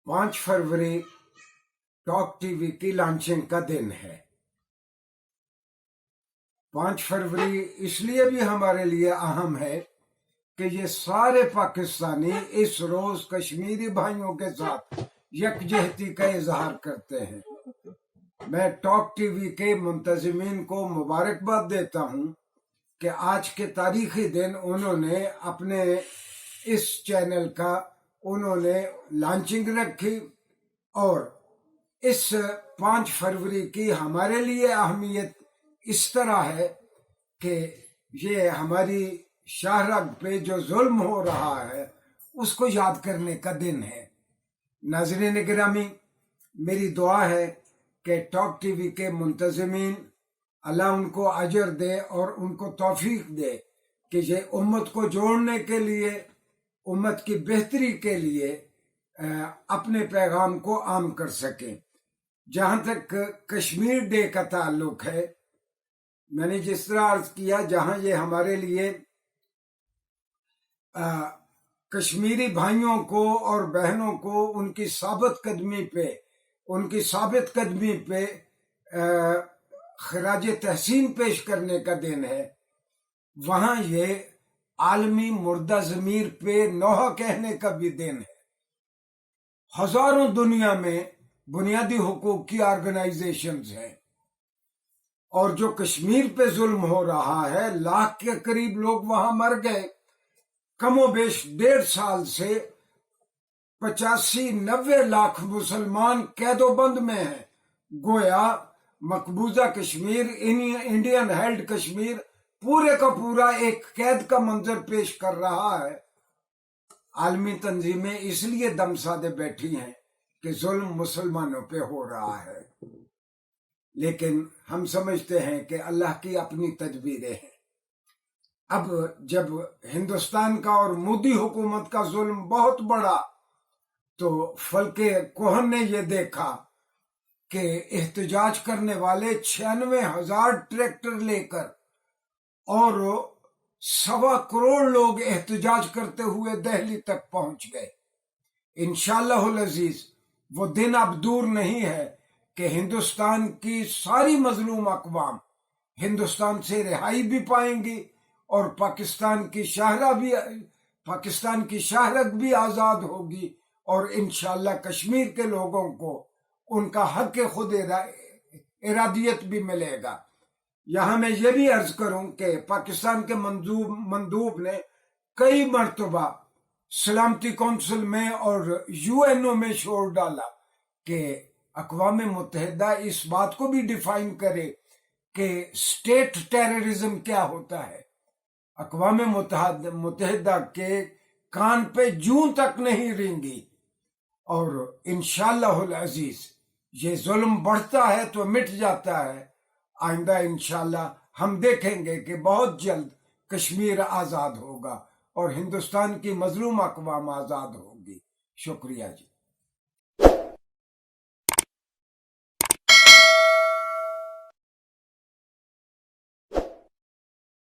5 फरवरी talk TV की launching का दिन है। 5 फरवरी इसलिए भी हमारे लिए अहम है कि ये सारे पाकिस्तानी इस रोज कश्मीरी भाइयों के साथ यकजहती का इजहार करते हैं। मैं टॉक टीवी के मुंतजिमीन को मुबारकबाद देता हूं कि आज के तारीखी दिन उन्होंने अपने इस चैनल का लॉन्चिंग रखी और इस 5 फरवरी की हमारे लिए अहमियत इस तरह है कि ये हमारी शाहरग पे जो जुल्म हो रहा है उसको याद करने का दिन है। नाज़रीन गिरामी, मेरी दुआ है कि टॉक टीवी के मुंतजिमीन अल्लाह उनको अजर दे और उनको तौफीक दे कि ये उम्मत को जोड़ने के लिए, उम्मत की बेहतरी के लिए अपने पैगाम को आम कर सकें। जहां तक कश्मीर डे का ताल्लुक है, मैंने जिस तरह अर्ज किया, जहां ये हमारे लिए कश्मीरी भाइयों को और बहनों को उनकी साबित कदमी पे खराज तहसीन पेश करने का दिन है, वहां ये आलमी मुर्दा ज़मीर पे नौहा कहने का भी दिन है। हजारों दुनिया में बुनियादी हुकूक की ऑर्गेनाइजेशंस हैं और जो कश्मीर पे जुल्म हो रहा है, 1 लाख के करीब लोग वहां मर गए। कमोबेश 1.5 साल से 85-90 लाख मुसलमान कैदोबंद में हैं। गोया मकबूजा कश्मीर, इंडियन हेल्ड कश्मीर पूरे का पूरा एक कैद का मंजर पेश कर रहा है। आलमी तंजीमें इसलिए दमसादे बैठी हैं कि जुल्म मुसलमानों पे हो रहा है, लेकिन हम समझते हैं कि अल्लाह की अपनी तदबीरें हैं। अब जब हिंदुस्तान का और मोदी हुकूमत का जुल्म बहुत बड़ा, तो फल्के कोहन ने ये देखा कि एहतजाज करने वाले 96,000 ट्रैक्टर लेकर और 1.25 करोड़ लोग एहतजाज करते हुए दिल्ली तक पहुंच गए। इंशाअल्लाहुल अजीज वो दिन अब दूर नहीं है कि हिंदुस्तान की सारी मजलूम अक़वाम हिंदुस्तान से रिहाई भी पाएंगी और पाकिस्तान की शाहरग भी आजाद होगी और इंशाअल्लाह कश्मीर के लोगों को उनका हक खुद इरादियत भी मिलेगा। यहाँ मैं ये भी अर्ज करूं कि पाकिस्तान के मंदूब ने कई मर्तबा सलामती कौंसिल में और यूएनओ में शोर डाला कि अक़वाम मुत्तहिदा इस बात को भी डिफाइन करे कि स्टेट टेररिज्म क्या होता है। अक़वाम मुत्तहिदा के कान पे जूं तक नहीं रेंगी और इंशाअल्लाहुल अजीज ये जुल्म बढ़ता है तो मिट जाता है। आइंदा इंशाअल्लाह हम देखेंगे कि बहुत जल्द कश्मीर आजाद होगा और हिंदुस्तान की मजलूम अक़वाम आजाद होगी। शुक्रिया जी।